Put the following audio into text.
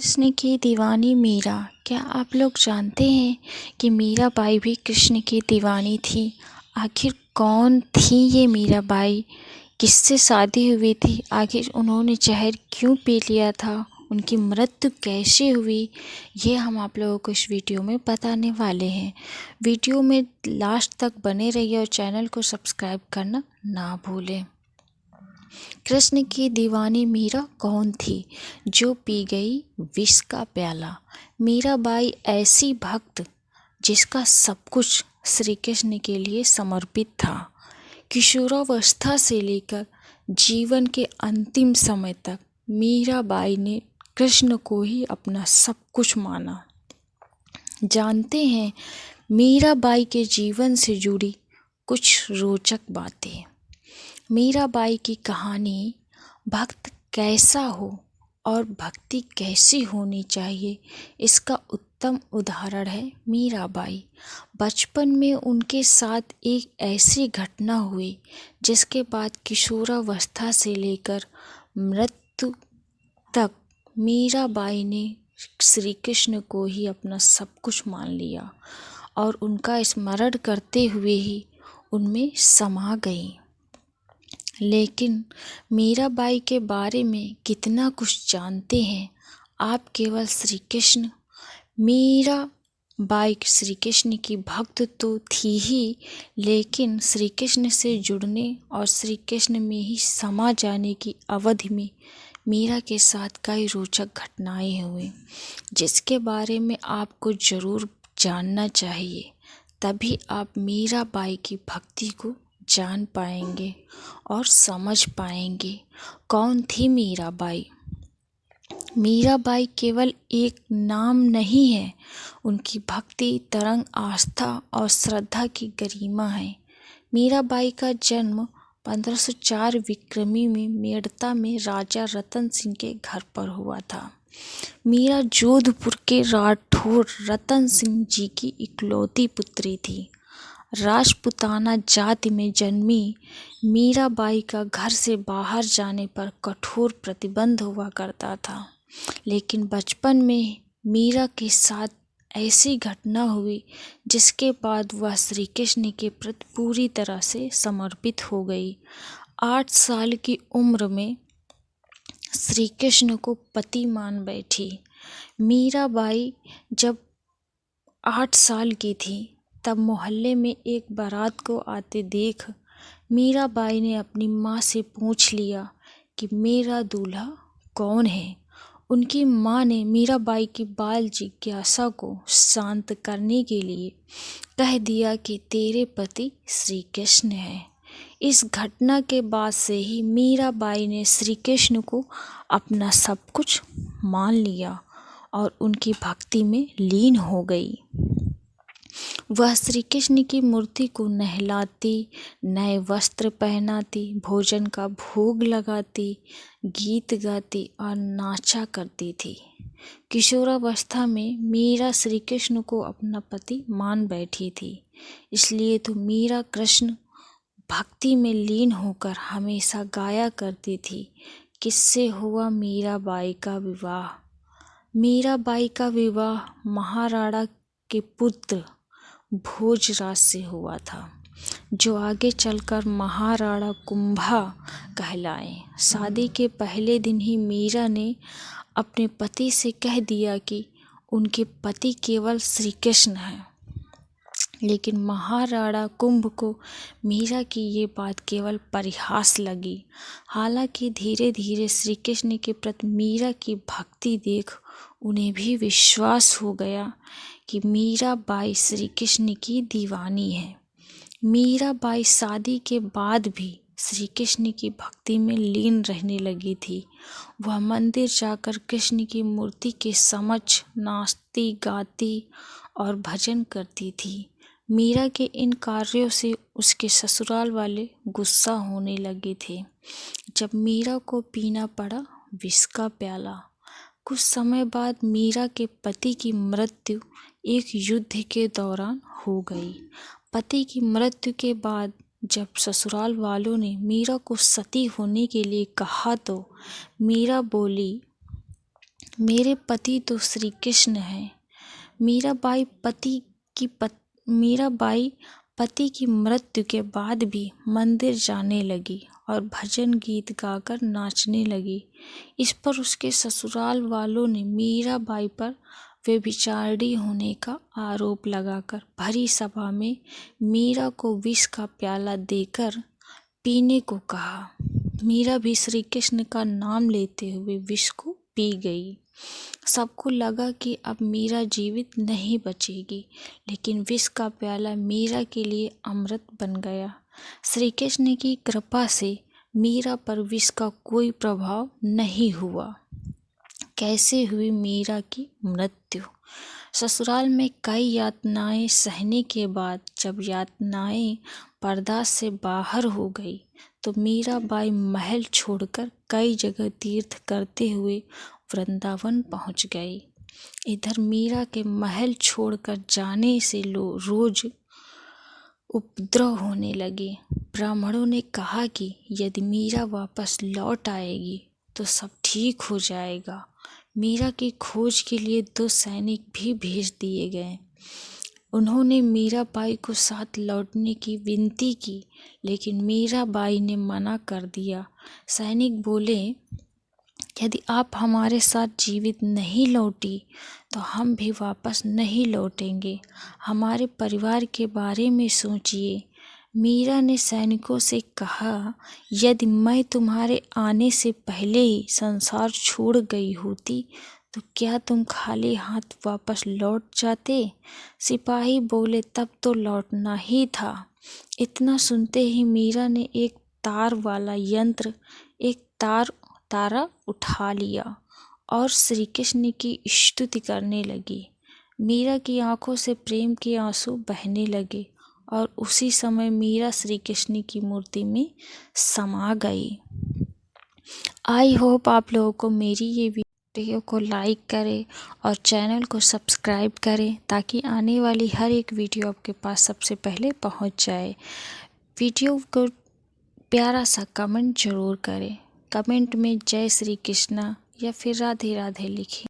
कृष्ण की दीवानी मीरा। क्या आप लोग जानते हैं कि मीराबाई भी कृष्ण की दीवानी थी? आखिर कौन थी ये मीराबाई? किससे शादी हुई थी? आखिर उन्होंने जहर क्यों पी लिया था? उनकी मृत्यु कैसे हुई? ये हम आप लोगों को इस वीडियो में बताने वाले हैं। वीडियो में लास्ट तक बने रहिए और चैनल को सब्सक्राइब करना ना भूलें। कृष्ण की दीवानी मीरा कौन थी जो पी गई विष का प्याला? मीराबाई ऐसी भक्त जिसका सब कुछ श्री कृष्ण के लिए समर्पित था। किशोरावस्था से लेकर जीवन के अंतिम समय तक मीराबाई ने कृष्ण को ही अपना सब कुछ माना। जानते हैं मीराबाई के जीवन से जुड़ी कुछ रोचक बातें। मीराबाई की कहानी भक्त कैसा हो और भक्ति कैसी होनी चाहिए, इसका उत्तम उदाहरण है मीराबाई। बचपन में उनके साथ एक ऐसी घटना हुई जिसके बाद किशोरावस्था से लेकर मृत्यु तक मीराबाई ने श्री कृष्ण को ही अपना सब कुछ मान लिया और उनका स्मरण करते हुए ही उनमें समा गई। लेकिन मीराबाई के बारे में कितना कुछ जानते हैं आप? केवल श्री कृष्ण। मीराबाई श्री कृष्ण की भक्त तो थी ही, लेकिन श्री कृष्ण से जुड़ने और श्री कृष्ण में ही समा जाने की अवधि में मीरा के साथ कई रोचक घटनाएं हुई जिसके बारे में आपको ज़रूर जानना चाहिए। तभी आप मीराबाई की भक्ति को जान पाएंगे और समझ पाएंगे। कौन थी मीराबाई? मीराबाई केवल एक नाम नहीं है, उनकी भक्ति, तरंग, आस्था और श्रद्धा की गरिमा है। मीराबाई का जन्म 1504 विक्रमी में मेड़ता में राजा रतन सिंह के घर पर हुआ था। मीरा जोधपुर के राठौर रतन सिंह जी की इकलौती पुत्री थी। राजपुताना जाति में जन्मी मीराबाई का घर से बाहर जाने पर कठोर प्रतिबंध हुआ करता था, लेकिन बचपन में मीरा के साथ ऐसी घटना हुई जिसके बाद वह श्री कृष्ण के प्रति पूरी तरह से समर्पित हो गई। 8 साल की उम्र में श्री कृष्ण को पति मान बैठी। मीराबाई जब 8 साल की थी तब मोहल्ले में एक बारात को आते देख मीराबाई ने अपनी माँ से पूछ लिया कि मेरा दूल्हा कौन है। उनकी माँ ने मीराबाई की बाल जिज्ञासा को शांत करने के लिए कह दिया कि तेरे पति श्री कृष्ण हैं। इस घटना के बाद से ही मीराबाई ने श्री कृष्ण को अपना सब कुछ मान लिया और उनकी भक्ति में लीन हो गई। वह श्री कृष्ण की मूर्ति को नहलाती, नए वस्त्र पहनाती, भोजन का भोग लगाती, गीत गाती और नाचा करती थी। किशोरावस्था में मीरा श्री कृष्ण को अपना पति मान बैठी थी, इसलिए तो मीरा कृष्ण भक्ति में लीन होकर हमेशा गाया करती थी। किससे हुआ मीराबाई का विवाह? मीराबाई का विवाह महाराणा के पुत्र भोजराज से हुआ था, जो आगे चलकर महाराणा कुंभा कहलाए। शादी के पहले दिन ही मीरा ने अपने पति से कह दिया कि उनके पति केवल श्री कृष्ण हैं, लेकिन महाराणा कुंभ को मीरा की ये बात केवल परिहास लगी। हालांकि धीरे धीरे श्री कृष्ण के प्रति मीरा की भक्ति देख उन्हें भी विश्वास हो गया कि मीराबाई श्री कृष्ण की दीवानी है। मीराबाई शादी के बाद भी श्री कृष्ण की भक्ति में लीन रहने लगी थी। वह मंदिर जाकर कृष्ण की मूर्ति के समक्ष नाचती, गाती और भजन करती थी। मीरा के इन कार्यों से उसके ससुराल वाले गुस्सा होने लगे थे। जब मीरा को पीना पड़ा विष का प्याला। कुछ समय बाद मीरा के पति की मृत्यु एक युद्ध के दौरान हो गई। पति की मृत्यु के बाद जब ससुराल वालों ने मीरा को सती होने के लिए कहा तो मीरा बोली, मेरे पति तो श्री कृष्ण हैं। मीराबाई पति की मृत्यु के बाद भी मंदिर जाने लगी और भजन गीत गाकर नाचने लगी। इस पर उसके ससुराल वालों ने मीराबाई पर व्यभिचारिणी होने का आरोप लगाकर भरी सभा में मीरा को विष का प्याला देकर पीने को कहा। मीरा भी श्री कृष्ण का नाम लेते हुए विष को पी गई। सबको लगा कि अब मीरा जीवित नहीं बचेगी, लेकिन विष का प्याला मीरा के लिए अमृत बन गया। श्री कृष्ण की कृपा से मीरा पर विष का कोई प्रभाव नहीं हुआ। कैसे हुई मीरा की मृत्यु? ससुराल में कई यातनाएं सहने के बाद जब यातनाएं बर्दाश्त से बाहर हो गई तो मीराबाई महल छोड़कर कई जगह तीर्थ करते हुए वृंदावन पहुंच गई। इधर मीरा के महल छोड़कर जाने से रोज उपद्रव होने लगे। ब्राह्मणों ने कहा कि यदि मीरा वापस लौट आएगी तो सब ठीक हो जाएगा। मीरा की खोज के लिए 2 सैनिक भी भेज दिए गए। उन्होंने मीराबाई को साथ लौटने की विनती की, लेकिन मीराबाई ने मना कर दिया। सैनिक बोले, यदि आप हमारे साथ जीवित नहीं लौटी तो हम भी वापस नहीं लौटेंगे। हमारे परिवार के बारे में सोचिए। मीरा ने सैनिकों से कहा, यदि मैं तुम्हारे आने से पहले ही संसार छोड़ गई होती तो क्या तुम खाली हाथ वापस लौट जाते? सिपाही बोले, तब तो लौटना ही था। इतना सुनते ही मीरा ने एक तार वाला यंत्र, एक तारा उठा लिया और श्री कृष्ण की स्तुति करने लगी। मीरा की आंखों से प्रेम के आंसू बहने लगे और उसी समय मीरा श्री कृष्ण की मूर्ति में समा गई। आई होप आप लोगों को मेरी ये वीडियो को लाइक करें और चैनल को सब्सक्राइब करें ताकि आने वाली हर एक वीडियो आपके पास सबसे पहले पहुंच जाए। वीडियो को प्यारा सा कमेंट जरूर करें। कमेंट में जय श्री कृष्णा या फिर राधे राधे लिखें।